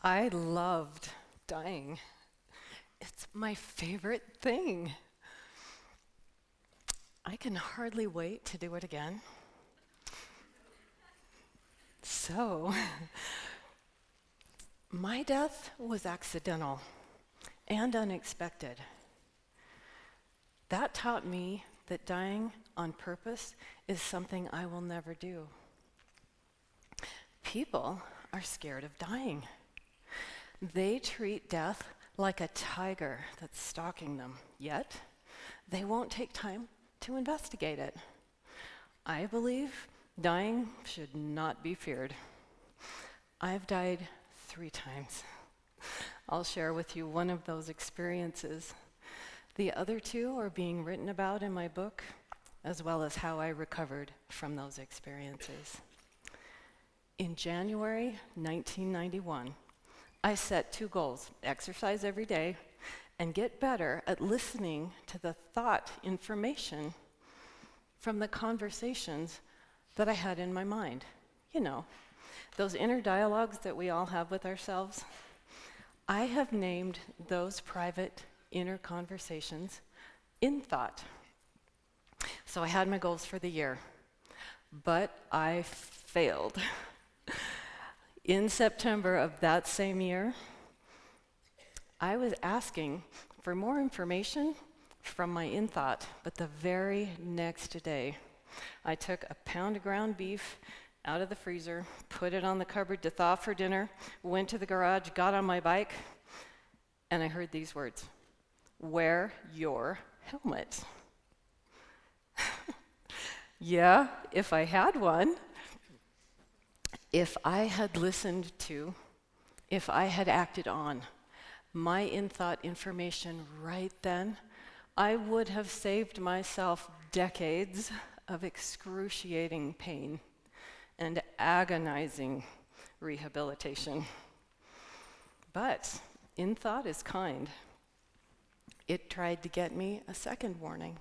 I loved dying. It's my favorite thing. I can hardly wait to do it again. So, my death was accidental and unexpected. That taught me that dying on purpose is something I will never do. People are scared of dying. They treat death like a tiger that's stalking them, yet they won't take time to investigate it. I believe dying should not be feared. I've died 3 times. I'll share with you one of those experiences. The other 2 are being written about in my book, as well as how I recovered from those experiences. In January 1991, I set 2 goals: exercise every day and get better at listening to the thought information from the conversations that I had in my mind. You know, those inner dialogues that we all have with ourselves. I have named those private inner conversations in thought. So I had my goals for the year, but I failed. In September of that same year, I was asking for more information from my in-thought, but the very next day, I took a pound of ground beef out of the freezer, put it on the cupboard to thaw for dinner, went to the garage, got on my bike, and I heard these words: "Wear your helmet." Yeah, if I had one. If I had listened to, if I had acted on my in-thought information right then, I would have saved myself decades of excruciating pain and agonizing rehabilitation. But in-thought is kind. It tried to get me a second warning.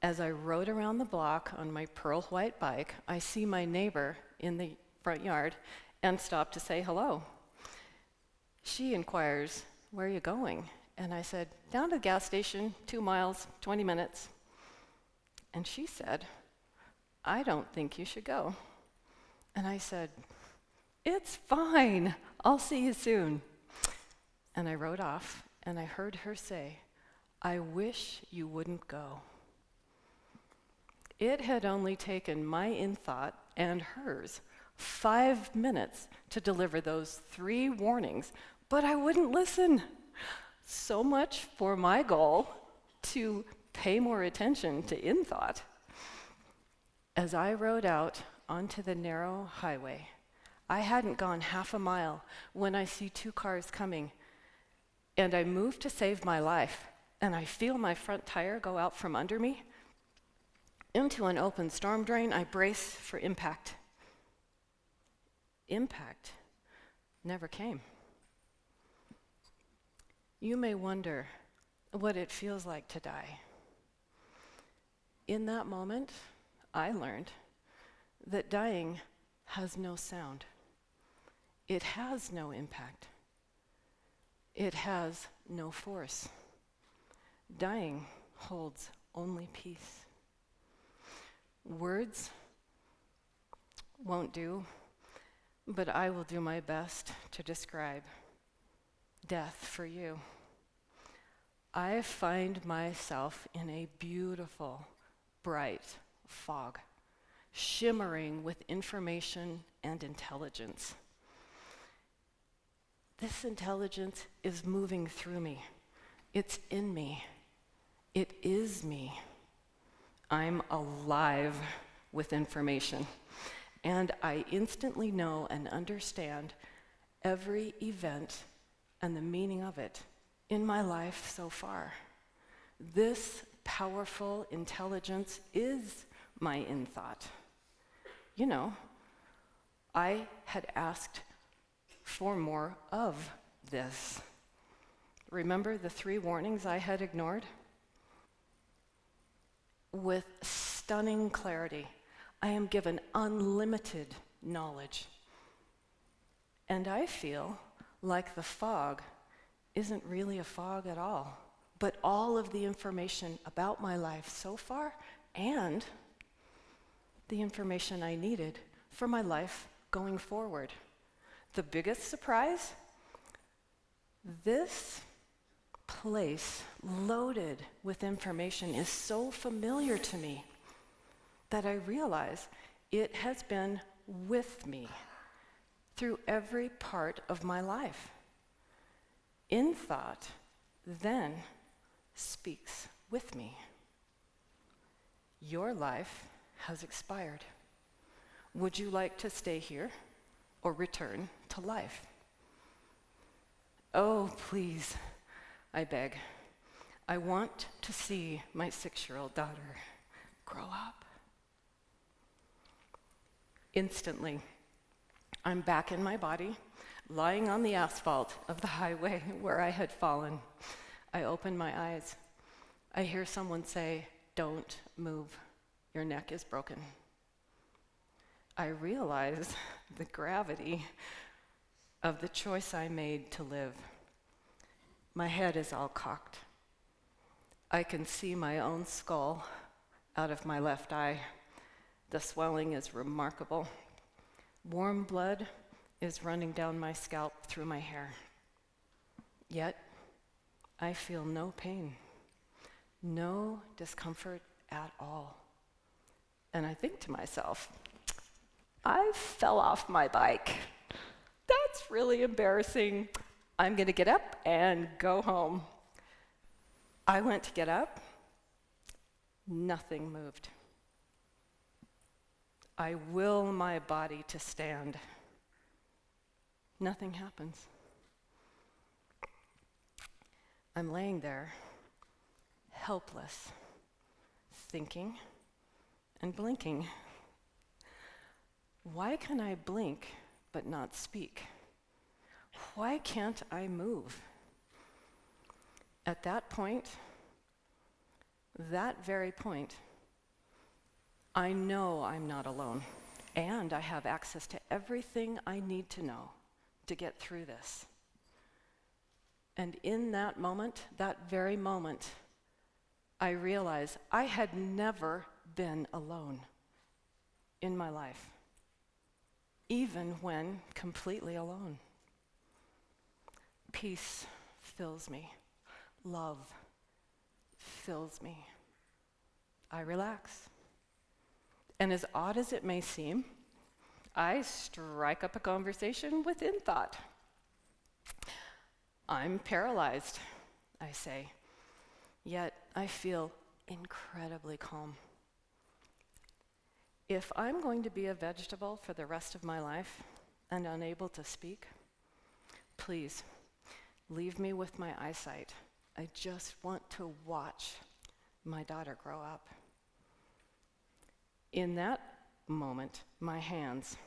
As I rode around the block on my pearl white bike, I see my neighbor in the front yard and stop to say hello. She inquires, "Where are you going?" And I said, "Down to the gas station, 2 miles, 20 minutes. And she said, "I don't think you should go." And I said, "It's fine, I'll see you soon." And I rode off, and I heard her say, "I wish you wouldn't go." It had only taken my in-thought and hers 5 minutes to deliver those 3 warnings, but I wouldn't listen. So much for my goal to pay more attention to in-thought. As I rode out onto the narrow highway, I hadn't gone half a mile when I see 2 cars coming, and I move to save my life, and I feel my front tire go out from under me into an open storm drain. I brace for impact. Impact never came. You may wonder what it feels like to die. In that moment, I learned that dying has no sound. It has no impact. It has no force. Dying holds only peace. Words won't do, but I will do my best to describe death for you. I find myself in a beautiful, bright fog, shimmering with information and intelligence. This intelligence is moving through me. It's in me. It is me. I'm alive with information, and I instantly know and understand every event and the meaning of it in my life so far. This powerful intelligence is my in-thought. You know, I had asked for more of this. Remember the 3 warnings I had ignored? With stunning clarity, I am given unlimited knowledge. And I feel like the fog isn't really a fog at all, but all of the information about my life so far and the information I needed for my life going forward. The biggest surprise? This place loaded with information is so familiar to me that I realize it has been with me through every part of my life. In thought, then speaks with me. Your life has expired. Would you like to stay here or return to life? Oh, please, I beg. I want to see my 6-year-old daughter grow up. Instantly, I'm back in my body, lying on the asphalt of the highway where I had fallen. I open my eyes. I hear someone say, "Don't move. Your neck is broken." I realize the gravity of the choice I made to live. My head is all cocked. I can see my own skull out of my left eye. The swelling is remarkable. Warm blood is running down my scalp through my hair. Yet, I feel no pain, no discomfort at all. And I think to myself, I fell off my bike. That's really embarrassing. I'm going to get up and go home. I went to get up. Nothing moved. I will my body to stand. Nothing happens. I'm laying there, helpless, thinking and blinking. Why can I blink but not speak? Why can't I move? At that point, that very point, I know I'm not alone, and I have access to everything I need to know to get through this. And in that moment, that very moment, I realize I had never been alone in my life, even when completely alone. Peace fills me. Love fills me. I relax. And as odd as it may seem, I strike up a conversation within thought. I'm paralyzed, I say, yet I feel incredibly calm. If I'm going to be a vegetable for the rest of my life and unable to speak, please leave me with my eyesight. I just want to watch my daughter grow up. In that moment, my hands,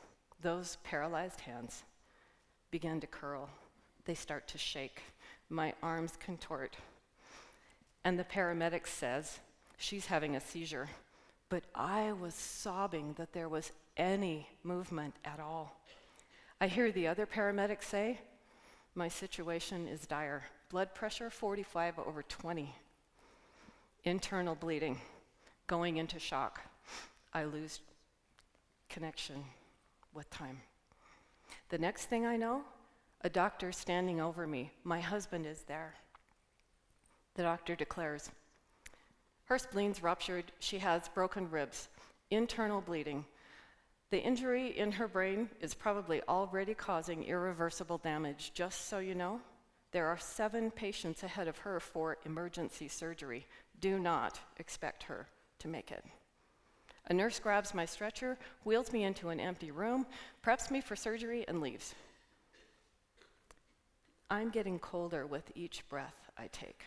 those paralyzed hands, begin to curl. They start to shake. My arms contort. And the paramedic says, she's having a seizure. But I was sobbing that there was any movement at all. I hear the other paramedic say, my situation is dire. Blood pressure 45/20. Internal bleeding, going into shock. I lose connection with time. The next thing I know, a doctor standing over me. My husband is there. The doctor declares, her spleen's ruptured, she has broken ribs, internal bleeding. The injury in her brain is probably already causing irreversible damage. Just so you know, there are 7 patients ahead of her for emergency surgery. Do not expect her to make it. A nurse grabs my stretcher, wheels me into an empty room, preps me for surgery, and leaves. I'm getting colder with each breath I take.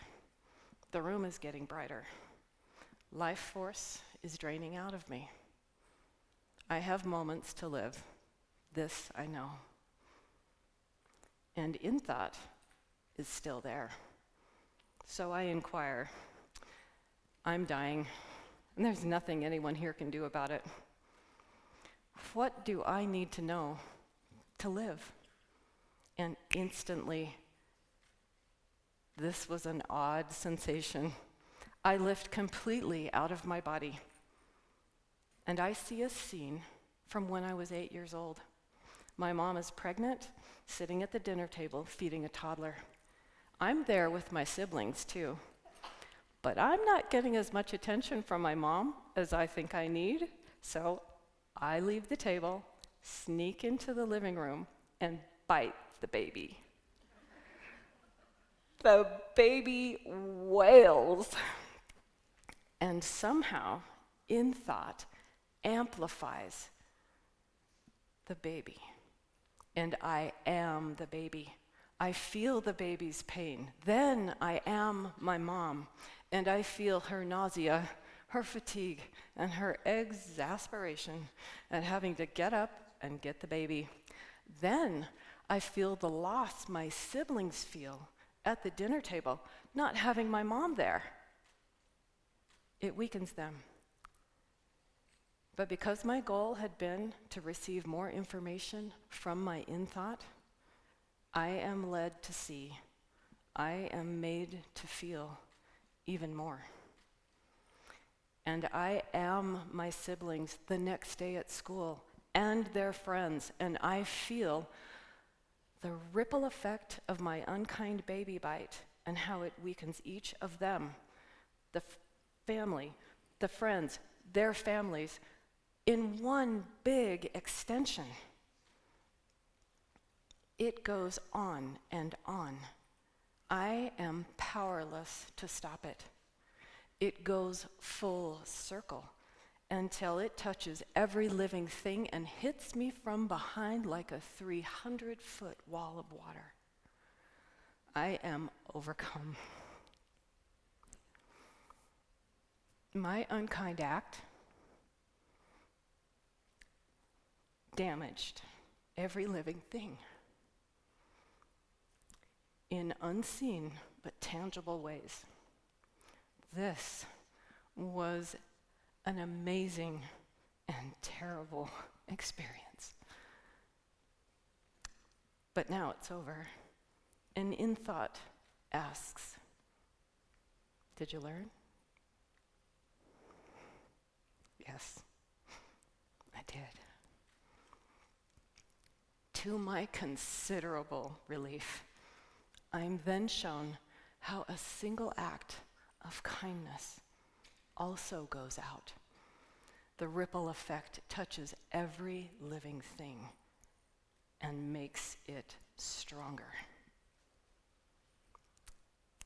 The room is getting brighter. Life force is draining out of me. I have moments to live. This I know. And in thought is still there. So I inquire, I'm dying, and there's nothing anyone here can do about it. What do I need to know to live? And instantly, this was an odd sensation. I lift completely out of my body, and I see a scene from when I was 8 years old. My mom is pregnant, sitting at the dinner table, feeding a toddler. I'm there with my siblings, too. But I'm not getting as much attention from my mom as I think I need, so I leave the table, sneak into the living room, and bite the baby. The baby wails. And somehow, in thought, amplifies the baby. And I am the baby. I feel the baby's pain. Then I am my mom, and I feel her nausea, her fatigue, and her exasperation at having to get up and get the baby. Then I feel the loss my siblings feel at the dinner table, not having my mom there. It weakens them. But because my goal had been to receive more information from my in-thought, I am led to see, I am made to feel even more. And I am my siblings the next day at school and their friends, and I feel the ripple effect of my unkind baby bite and how it weakens each of them, the family, the friends, their families, in one big extension. It goes on and on. I am powerless to stop it. It goes full circle until it touches every living thing and hits me from behind like a 300-foot wall of water. I am overcome. My unkind act damaged every living thing in unseen but tangible ways. This was an amazing and terrible experience. But now it's over, and in thought asks, did you learn? Yes, I did. To my considerable relief, I'm then shown how a single act of kindness also goes out. The ripple effect touches every living thing and makes it stronger.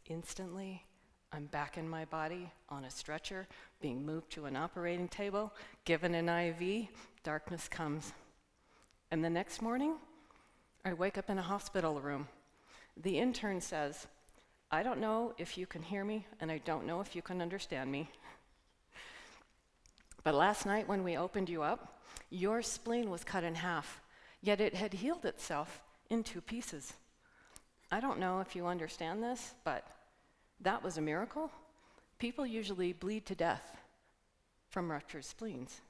Instantly, I'm back in my body on a stretcher, being moved to an operating table, given an IV, darkness comes. And the next morning, I wake up in a hospital room. The intern says, I don't know if you can hear me, and I don't know if you can understand me. But last night when we opened you up, your spleen was cut in half, yet it had healed itself in 2 pieces. I don't know if you understand this, but that was a miracle. People usually bleed to death from ruptured spleens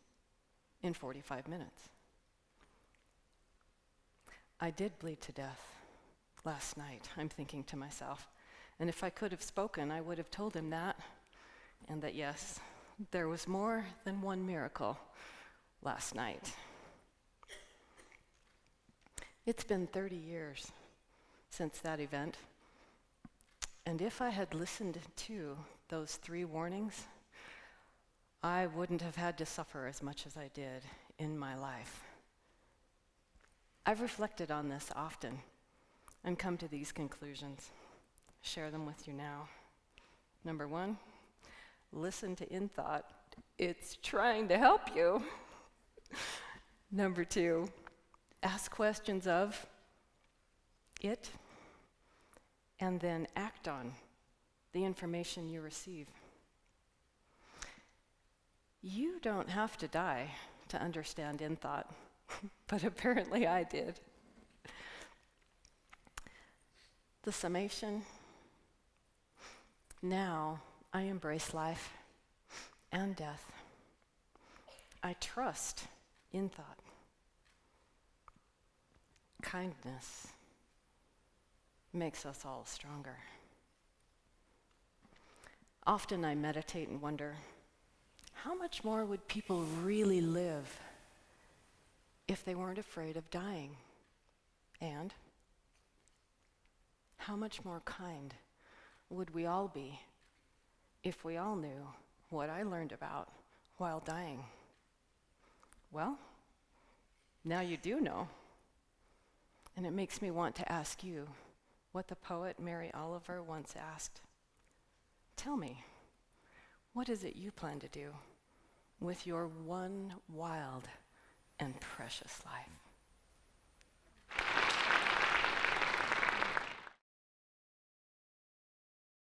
in 45 minutes. I did bleed to death last night, I'm thinking to myself. And if I could have spoken, I would have told him that, and that yes, there was more than one miracle last night. It's been 30 years since that event, and if I had listened to those 3 warnings, I wouldn't have had to suffer as much as I did in my life. I've reflected on this often and come to these conclusions. Share them with you now. Number 1, listen to in thought. It's trying to help you. Number 2, ask questions of it, and then act on the information you receive. You don't have to die to understand in thought, but apparently I did. The summation: now I embrace life and death. I trust in thought. Kindness makes us all stronger. Often I meditate and wonder, how much more would people really live if they weren't afraid of dying? And how much more kind would we all be if we all knew what I learned about while dying? Well, now you do know. And it makes me want to ask you what the poet Mary Oliver once asked. Tell me, what is it you plan to do with your one wild and precious life?